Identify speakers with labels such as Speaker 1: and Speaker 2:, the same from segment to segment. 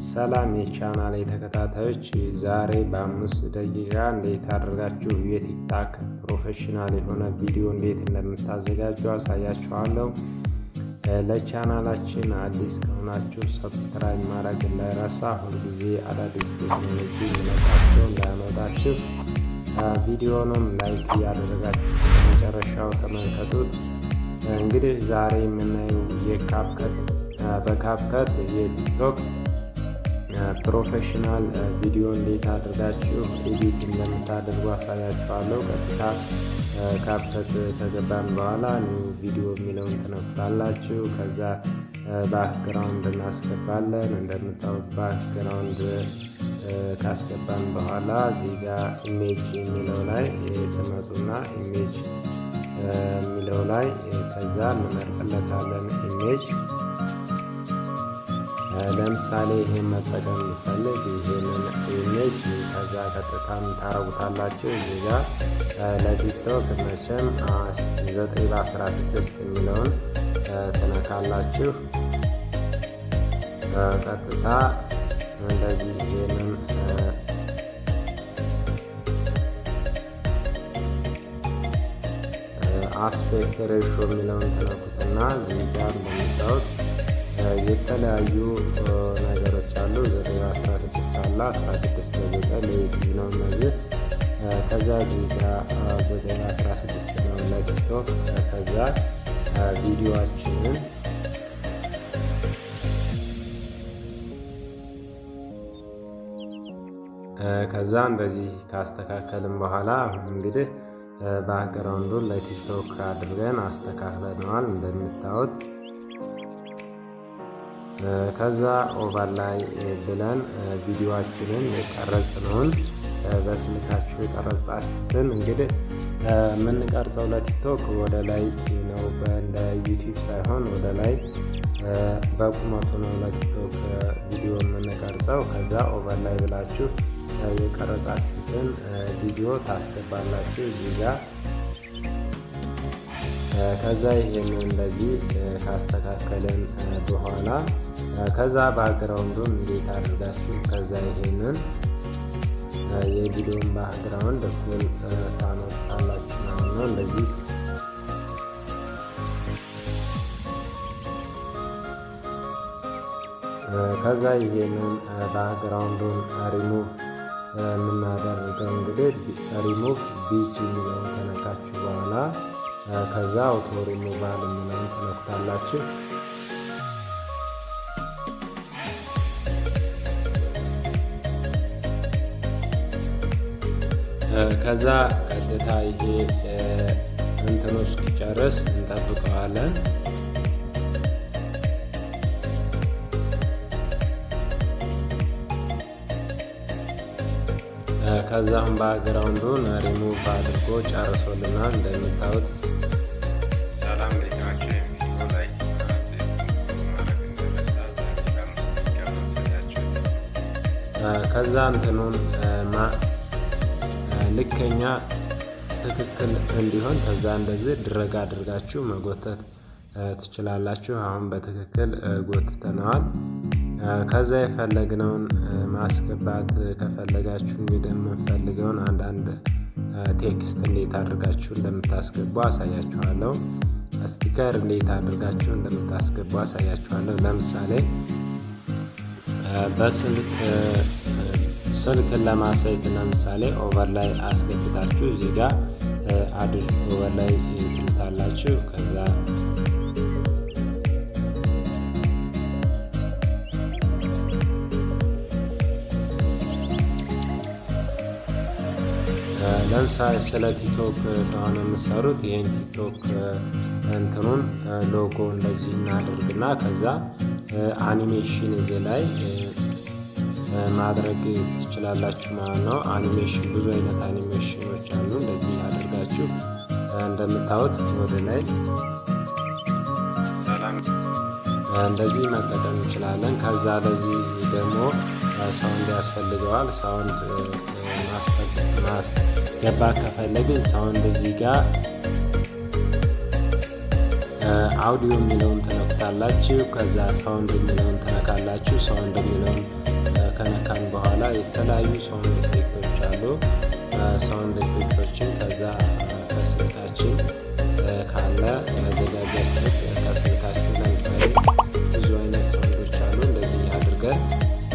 Speaker 1: ሰላም የቻናሌ ተከታታዮች፣ ዛሬ በ5 ደቂቃ እንዴት አድርጋችሁ የቲክታክ ፕሮፌሽናል የሆነ ቪዲዮ እንዴት እንደምታዘጋጁ አሳያችኋለሁ። ለቻናላችን አዲስ ከሆናችሁ ሰብስክራይብ ማድረግ እንዳይረሳ። ሁልጊዜ አዳዲስ ቴክኖሎጂ ይመጣችሁ እንዳያመጣችሁ። ቪዲዮንም ላይክ እያደረጋችሁ መጨረሻው ተመልከቱት። እንግዲህ ዛሬ የምናየው በካፕከት የቲክቶክ ፕሮፌሽናል ቪዲዮ እንዴት አድርጋችሁ ኤዲት እንደምታደርጉ አሳያችኋለሁ። ቀጥታ ካፕከት ከገባን በኋላ ኒው ቪዲዮ የሚለውን ትነኩታላችሁ። ከዛ ባክግራውንድ እናስገባለን። እንደምታዩት ባክግራውንድ ካስገባን በኋላ እዚህ ጋር ኢሜጅ የሚለው ላይ ትመጡና ኢሜጅ የሚለው ላይ ከዛ እንመርጥለታለን ኢሜጅ። ለምሳሌ ይሄን መጠቀም እንፈልግ ይሄንን ኢሜጅ ከዛ ቀጥታም ታረጉታላችሁ። እዚህ ጋር ለቲክቶክ መቼም 9/16 የሚለውን ትነካላችሁ። ቀጥታ እንደዚህ ይሄንን አስፔክት ሬሾ የሚለውን ተነኩትና እዚህ ጋር እንደምታዩት የተለያዩ ነገሮች አሉ። 9/16 አለ፣ 16:9 ለዩቲዩብ ነው እነዚህ። ከዛ እዚህ ጋር 9/16 ነው ለቲክቶክ። ከዛ ቪዲዮአችንን ከዛ እንደዚህ ካስተካከልን በኋላ አሁን እንግዲህ ባክግራውንዱን ለቲክቶክ አድርገን አስተካክለነዋል እንደምታዩት። ከዛ ኦቨር ላይ ብለን ቪዲዮአችንን የቀረጽነውን በስልካችሁ የቀረጻችሁትን እንግዲህ የምንቀርጸው ለቲክቶክ ወደ ላይ ነው፣ እንደ ዩቲዩብ ሳይሆን ወደ ላይ በቁመቱ ነው ለቲክቶክ ቪዲዮ የምንቀርጸው። ከዛ ኦቨር ላይ ብላችሁ የቀረጻችሁትን ቪዲዮ ታስገባላችሁ እዚህ ጋር። ከዛ ይሄንን እንደዚህ ካስተካከልን በኋላ ከዛ ባክግራውንዱን እንዴት አድርጋችሁ ከዛ ይሄንን የቪዲዮን ባክግራውንድ እኩል ታመጣላችሁ ማለት ነው እንደዚህ። ከዛ ይሄንን ባክግራውንዱን ሪሙቭ የምናደርገው እንግዲህ ሪሙቭ ቢች የሚለውን ከነካችሁ በኋላ ከዛ አውቶ ሪሙቫል የሚለውን ትነኩታላችሁ። ከዛ ቀጥታ ይሄ እንትኑ እስኪጨርስ እንጠብቀዋለን። ከዛም ባክግራውንዱን ሪሙቭ አድርጎ ጨርሶልናል እንደምታዩት። ሰላም ቤታችሁ የሚለው ላይ ከዛ እንትኑን ልከኛ ትክክል እንዲሆን ከዛ እንደዚህ ድረግ አድርጋችሁ መጎተት ትችላላችሁ። አሁን በትክክል ጎትተነዋል። ከዛ የፈለግነውን ማስገባት ከፈለጋችሁ እንግዲህ የምንፈልገውን አንዳንድ ቴክስት እንዴት አድርጋችሁ እንደምታስገቡ አሳያችኋለሁ። ስቲከር እንዴት አድርጋችሁ እንደምታስገቡ አሳያችኋለሁ። ለምሳሌ ስልክን ለማሳየት ለምሳሌ ኦቨር ላይ አስገብታችሁ እዚህ ጋር አድር ኦቨር ላይ ትሉታላችሁ። ከዛ ለምሳሌ ስለ ቲክቶክ ከሆነ የምትሰሩት ይሄን ቲክቶክ እንትኑን ሎጎ እንደዚህ እናደርግና ከዛ አኒሜሽን እዚህ ላይ ማድረግ ትችላላችሁ ማለት ነው። አኒሜሽን ብዙ አይነት አኒሜሽኖች አሉ። እንደዚህ አድርጋችሁ እንደምታዩት ወደ ላይ እንደዚህ መጠቀም እንችላለን። ከዛ ለዚህ ደግሞ ሳውንድ ያስፈልገዋል። ሳውንድ ማስገባት ከፈለግን ሳውንድ እዚህ ጋር አውዲዮ የሚለውን ትነኩታላችሁ። ከዛ ሳውንድ የሚለውን ትነካላችሁ። ሳውንድ የሚለውን ከነካን በኋላ የተለያዩ ሳውንድ ኢፌክቶች አሉ። ሳውንድ ኢፌክቶችን ከዛ ከስልካችን ካለ ያዘጋጃችሁት ከስልካችን ለምሳሌ ብዙ አይነት ሳውንዶች አሉ። እንደዚህ አድርገን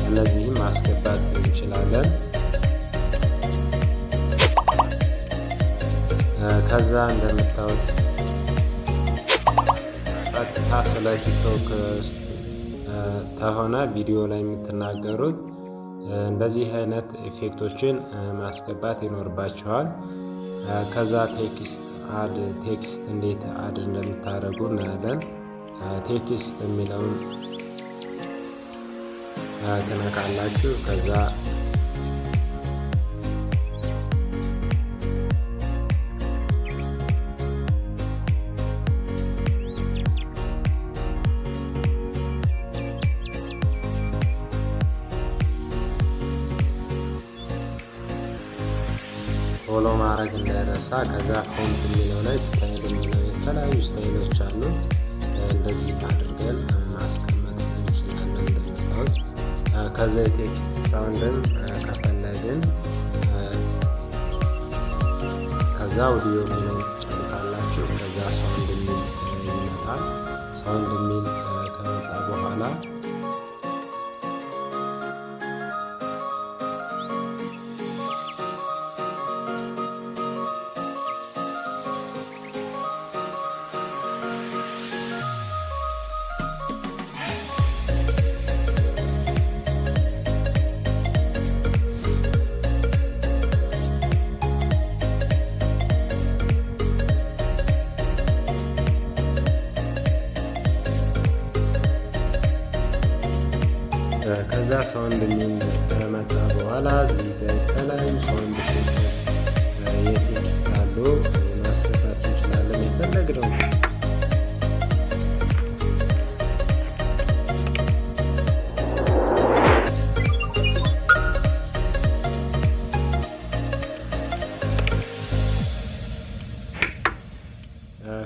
Speaker 1: እነዚህም ማስገባት እንችላለን። ከዛ እንደምታዩት ቀጥታ ስለ ቲክቶክ ከሆነ ቪዲዮ ላይ የምትናገሩት እንደዚህ አይነት ኢፌክቶችን ማስገባት ይኖርባቸዋል። ከዛ ቴክስት እንዴት አድ እንደምታደርጉ እናያለን። ቴክስት የሚለውን ትነካላችሁ። ከዛ ፎሎ ማድረግ እንዳይረሳ። ከዛ ፎንት የሚለው ላይ ስታይል የሚለው የተለያዩ ስታይሎች አሉ። እንደዚህ አድርገን ማስቀመጥ እንችላለን እንደምታዩት። ከዛ የቴክስት ሳውንድን ከፈለግን ከዛ ኦዲዮ የሚለውን ትጨምራላችሁ። ከዛ ሳውንድ የሚል ይመጣል። ሳውንድ የሚል ከመጣ በኋላ ከዛ ሳውንድ የሚል ከመጣ በኋላ እዚህ ጋር የተለያዩ ሳውንድ የቴክስት አሉ ማስገባት እንችላለን የፈለግነው።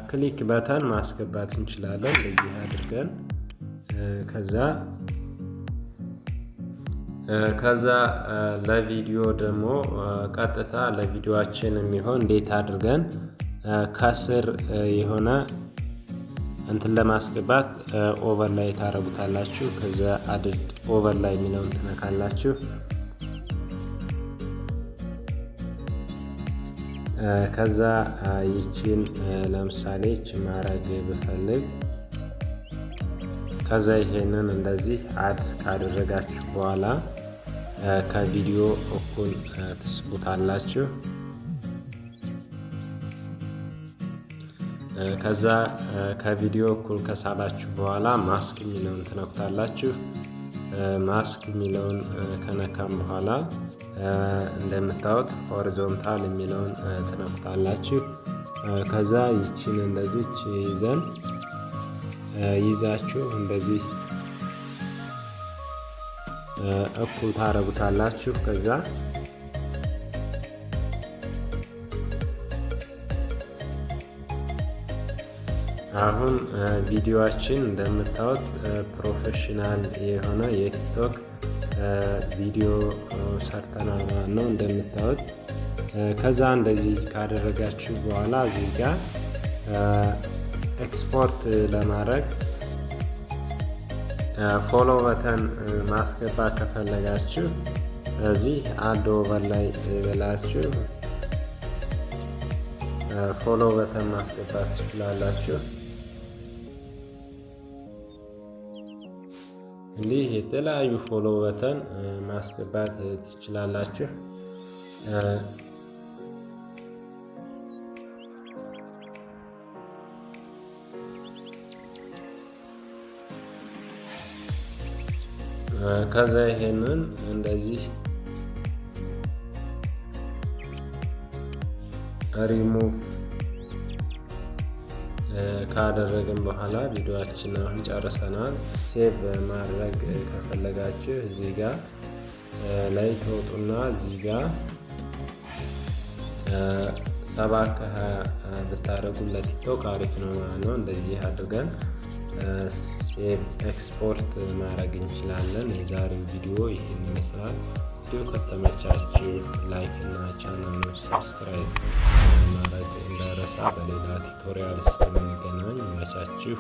Speaker 1: ክሊክ በተን ማስገባት እንችላለን እንደዚህ አድርገን ከዛ ለቪዲዮ ደግሞ ቀጥታ ለቪዲዮአችን የሚሆን እንዴት አድርገን ከስር የሆነ እንትን ለማስገባት ኦቨርላይ ታረጉታላችሁ። ከዛ አድድ ኦቨርላይ የሚለውን ትነካላችሁ። ከዛ ይቺን ለምሳሌ ይቺን ማድረግ ብፈልግ ከዛ ይሄንን እንደዚህ አድ ካደረጋችሁ በኋላ ከቪዲዮ እኩል ትስቡታላችሁ። ከዛ ከቪዲዮ እኩል ከሳባችሁ በኋላ ማስክ የሚለውን ትነኩታላችሁ። ማስክ የሚለውን ከነካም በኋላ እንደምታዩት ሆሪዞንታል የሚለውን ትነኩታላችሁ። ከዛ ይቺን እንደዚች ይዛችሁ እንደዚህ እኩል ታረጉታላችሁ። ከዛ አሁን ቪዲዮአችን እንደምታዩት ፕሮፌሽናል የሆነ የቲክቶክ ቪዲዮ ሰርተናል ማለት ነው እንደምታዩት። ከዛ እንደዚህ ካደረጋችሁ በኋላ እዚህ ጋር ኤክስፖርት ለማድረግ ፎሎ በተን ማስገባት ከፈለጋችሁ እዚህ አድ ኦቨርላይ ብላችሁ ፎሎ በተን ማስገባት ትችላላችሁ። እንዲህ የተለያዩ ፎሎ በተን ማስገባት ትችላላችሁ። ከዛ ይሄንን እንደዚህ ሪሙቭ ካደረግን በኋላ ቪዲዮአችን አሁን ጨርሰናል። ሴቭ ማድረግ ከፈለጋችሁ እዚህ ጋር ላይ ተወጡና እዚህ ጋር 7:20 ብታደርጉ ለቲክቶክ አሪፍ ነው ማለት ነው። እንደዚህ አድርገን ሴቭ ኤክስፖርት ማድረግ እንችላለን። የዛሬው ቪዲዮ ይህን ይመስላል። ቪዲዮ ከተመቻችሁ ላይክ እና ቻናሉን ሰብስክራይብ ማድረግ እንዳይረሳ። በሌላ ቱቶሪያል እስከምንገናኝ ይመቻችሁ።